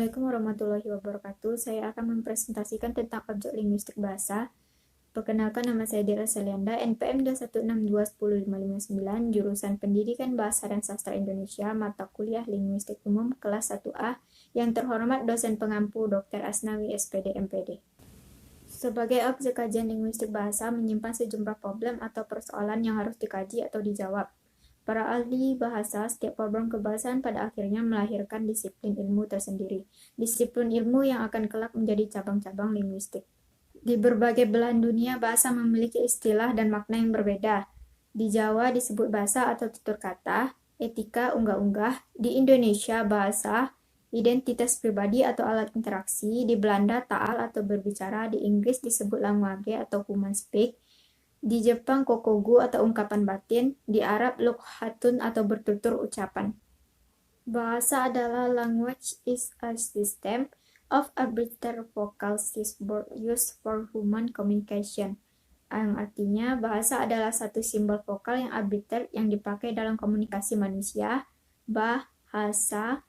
Assalamualaikum warahmatullahi wabarakatuh. Saya akan mempresentasikan tentang objek linguistik bahasa. Perkenalkan, nama saya Dira Selianda, NPM 216210559, jurusan Pendidikan Bahasa dan Sastra Indonesia, mata kuliah Linguistik Umum kelas 1A, yang terhormat dosen pengampu Dr. Asnawi SPD MPD. Sebagai objek kajian linguistik bahasa menyimpan sejumlah problem atau persoalan yang harus dikaji atau dijawab. Para ahli bahasa, setiap problem kebahasaan pada akhirnya melahirkan disiplin ilmu tersendiri. Disiplin ilmu yang akan kelak menjadi cabang-cabang linguistik. Di berbagai belahan dunia, bahasa memiliki istilah dan makna yang berbeda. Di Jawa disebut bahasa atau tutur kata, etika, unggah-unggah. Di Indonesia, bahasa, identitas pribadi atau alat interaksi. Di Belanda, ta'al atau berbicara. Di Inggris disebut language atau human speak. Di Jepang, kokogu atau ungkapan batin. Di Arab, lughatun atau bertutur ucapan. Bahasa adalah language is a system of arbitrary vocal system used for human communication. Yang artinya, bahasa adalah satu simbol vokal yang arbiter yang dipakai dalam komunikasi manusia. Bahasa,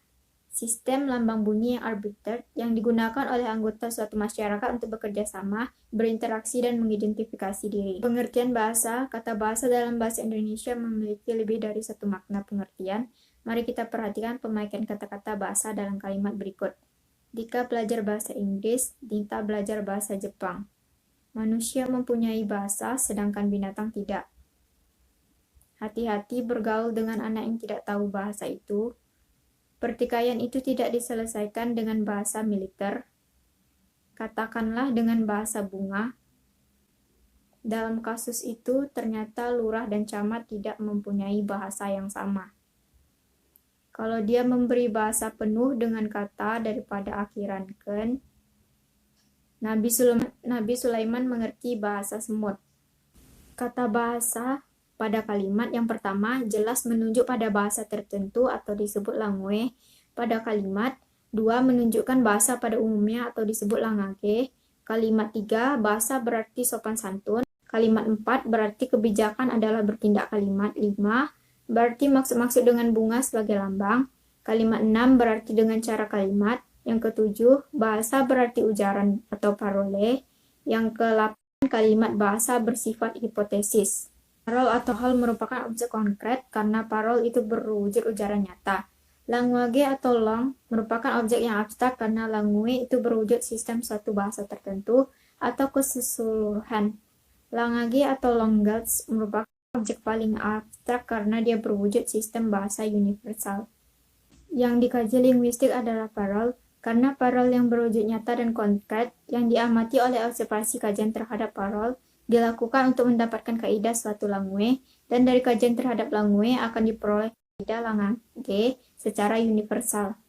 sistem lambang bunyi yang arbiter yang digunakan oleh anggota suatu masyarakat untuk bekerja sama, berinteraksi, dan mengidentifikasi diri. Pengertian bahasa, kata bahasa dalam bahasa Indonesia memiliki lebih dari satu makna pengertian. Mari kita perhatikan pemakaian kata-kata bahasa dalam kalimat berikut. Dika belajar bahasa Inggris, Dinta belajar bahasa Jepang. Manusia mempunyai bahasa, sedangkan binatang tidak. Hati-hati bergaul dengan anak yang tidak tahu bahasa itu. Pertikaian itu tidak diselesaikan dengan bahasa militer. Katakanlah dengan bahasa bunga. Dalam kasus itu, ternyata lurah dan camat tidak mempunyai bahasa yang sama. Kalau dia memberi bahasa penuh dengan kata daripada akhirankeun, Nabi Sulaiman mengerti bahasa semut. Kata bahasa pada kalimat yang pertama jelas menunjuk pada bahasa tertentu atau disebut langue. Pada kalimat 2 menunjukkan bahasa pada umumnya atau disebut langage. Kalimat 3 bahasa berarti sopan santun. Kalimat 4 berarti kebijakan adalah bertindak. Kalimat 5 berarti maksud-maksud dengan bunga sebagai lambang. Kalimat 6 berarti dengan cara kalimat. Yang ke-7 bahasa berarti ujaran atau parole. Yang ke-8 kalimat bahasa bersifat hipotesis. Parol atau hal merupakan objek konkret karena parol itu berwujud ujaran nyata. Language atau long merupakan objek yang abstrak karena langue itu berwujud sistem suatu bahasa tertentu atau keseluruhan. Language atau language merupakan objek paling abstrak karena dia berwujud sistem bahasa universal. Yang dikaji linguistik adalah parol karena parol yang berwujud nyata dan konkret yang diamati oleh observasi kajian terhadap parol dilakukan untuk mendapatkan kaidah suatu langue, dan dari kajian terhadap langue akan diperoleh kaidah language secara universal.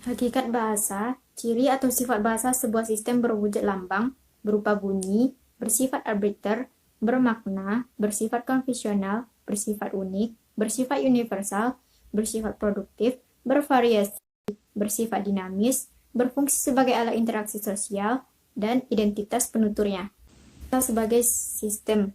Hakikat bahasa, ciri atau sifat bahasa sebuah sistem berwujud lambang, berupa bunyi, bersifat arbiter, bermakna, bersifat konvensional, bersifat unik, bersifat universal, bersifat produktif, bervariasi, bersifat dinamis, berfungsi sebagai alat interaksi sosial, dan identitas penuturnya. Sebagai sistem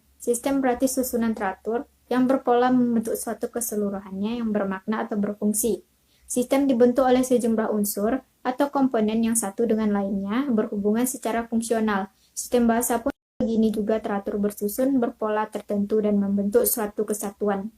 berarti susunan teratur yang berpola membentuk suatu keseluruhannya yang bermakna atau berfungsi. Sistem dibentuk oleh sejumlah unsur atau komponen yang satu dengan lainnya berhubungan secara fungsional. Sistem bahasa pun begini juga teratur, bersusun, berpola tertentu, dan membentuk suatu kesatuan.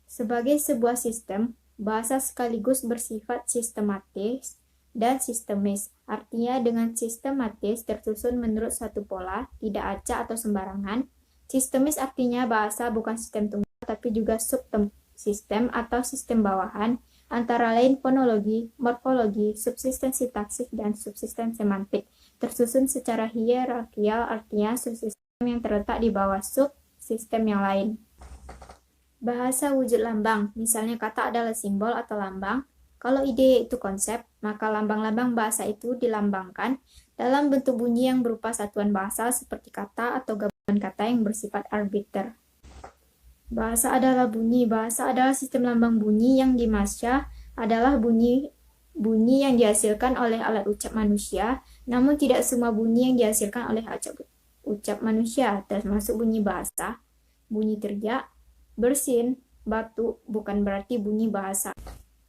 Sebagai sebuah sistem, bahasa sekaligus bersifat sistematis dan sistemis. Artinya dengan sistematis tersusun menurut suatu pola, tidak acak atau sembarangan. Sistemis artinya bahasa bukan sistem tunggal tapi juga subsistem atau sistem bawahan, antara lain fonologi, morfologi, subsistem sintaksis, dan subsistem semantik. Tersusun secara hierarkial, artinya subsistem yang terletak di bawah subsistem yang lain. Bahasa wujud lambang, misalnya kata adalah simbol atau lambang. Kalau ide itu konsep, maka lambang-lambang bahasa itu dilambangkan dalam bentuk bunyi yang berupa satuan bahasa seperti kata atau gabungan kata yang bersifat arbiter. Bahasa adalah bunyi. Bahasa adalah sistem lambang bunyi yang dimaksud adalah bunyi yang dihasilkan oleh alat ucap manusia, namun tidak semua bunyi yang dihasilkan oleh ucap manusia, termasuk bunyi bahasa, bunyi teriak, bersin, batu, bukan berarti bunyi bahasa.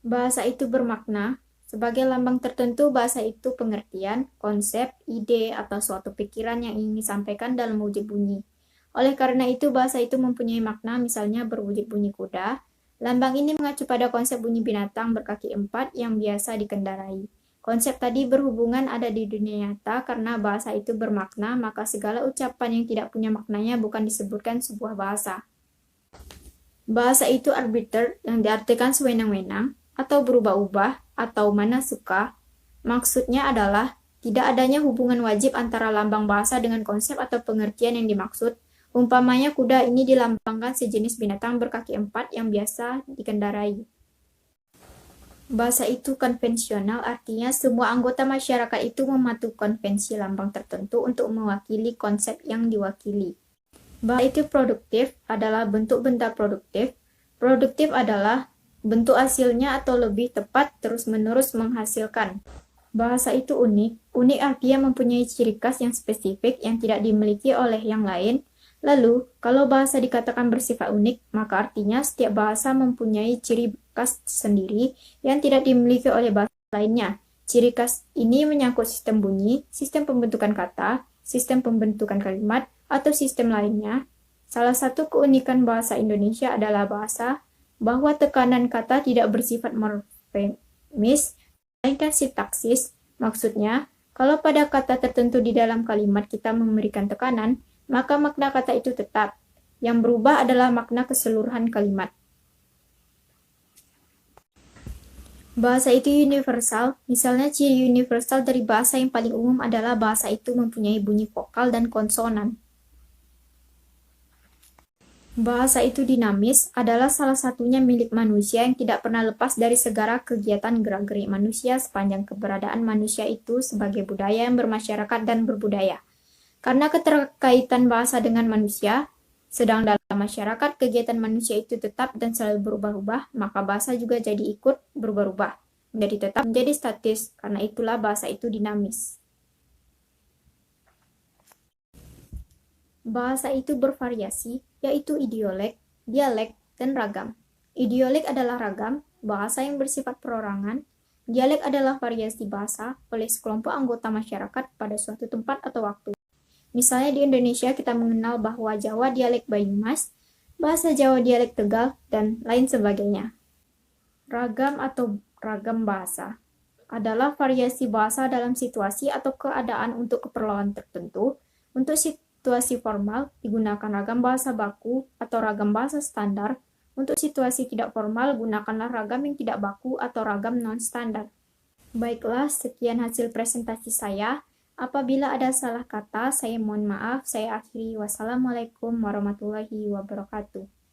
Bahasa itu bermakna, Sebagai lambang tertentu, bahasa itu pengertian, konsep, ide, atau suatu pikiran yang ingin disampaikan dalam wujud bunyi. Oleh karena itu, bahasa itu mempunyai makna, misalnya berwujud bunyi kuda. Lambang ini mengacu pada konsep bunyi binatang berkaki 4 yang biasa dikendarai. Konsep tadi berhubungan ada di dunia nyata karena bahasa itu bermakna, maka segala ucapan yang tidak punya maknanya bukan disebutkan sebuah bahasa. Bahasa itu arbiter yang diartikan sewenang-wenang atau berubah-ubah atau mana suka. Maksudnya adalah tidak adanya hubungan wajib antara lambang bahasa dengan konsep atau pengertian yang dimaksud. Umpamanya kuda ini dilambangkan sejenis binatang berkaki 4 yang biasa dikendarai. Bahasa itu konvensional, artinya semua anggota masyarakat itu mematuhi konvensi lambang tertentu untuk mewakili konsep yang diwakili. Bahasa itu produktif adalah bentuk benda produktif. Produktif adalah bentuk hasilnya atau lebih tepat terus-menerus menghasilkan. Bahasa itu unik. Unik artinya mempunyai ciri khas yang spesifik yang tidak dimiliki oleh yang lain. Lalu, kalau bahasa dikatakan bersifat unik, maka artinya setiap bahasa mempunyai ciri khas sendiri yang tidak dimiliki oleh bahasa lainnya. Ciri khas ini menyangkut sistem bunyi, sistem pembentukan kata, sistem pembentukan kalimat, atau sistem lainnya. Salah satu keunikan bahasa Indonesia adalah bahwa tekanan kata tidak bersifat morfemis, melainkan sintaksis. Maksudnya, kalau pada kata tertentu di dalam kalimat kita memberikan tekanan, maka makna kata itu tetap. Yang berubah adalah makna keseluruhan kalimat. Bahasa itu universal. Misalnya, ciri universal dari bahasa yang paling umum adalah bahasa itu mempunyai bunyi vokal dan konsonan. Bahasa itu dinamis adalah salah satunya milik manusia yang tidak pernah lepas dari segala kegiatan gerak-gerik manusia sepanjang keberadaan manusia itu sebagai budaya yang bermasyarakat dan berbudaya. Karena keterkaitan bahasa dengan manusia, sedang dalam masyarakat kegiatan manusia itu tetap dan selalu berubah-ubah, maka bahasa juga jadi ikut berubah-ubah, menjadi tetap, menjadi statis. Karena itulah bahasa itu dinamis. Bahasa itu bervariasi, yaitu idiolek, dialek, dan ragam. Idiolek adalah ragam, bahasa yang bersifat perorangan. Dialek adalah variasi bahasa oleh sekelompok anggota masyarakat pada suatu tempat atau waktu. Misalnya di Indonesia kita mengenal bahwa Jawa dialek Banyumas, bahasa Jawa dialek Tegal, dan lain sebagainya. Ragam atau ragam bahasa adalah variasi bahasa dalam situasi atau keadaan untuk keperluan tertentu. Untuk situasi formal, digunakan ragam bahasa baku atau ragam bahasa standar. Untuk situasi tidak formal, gunakanlah ragam yang tidak baku atau ragam non-standar. Baiklah, sekian hasil presentasi saya. Apabila ada salah kata, saya mohon maaf. Saya akhiri. Wassalamualaikum warahmatullahi wabarakatuh.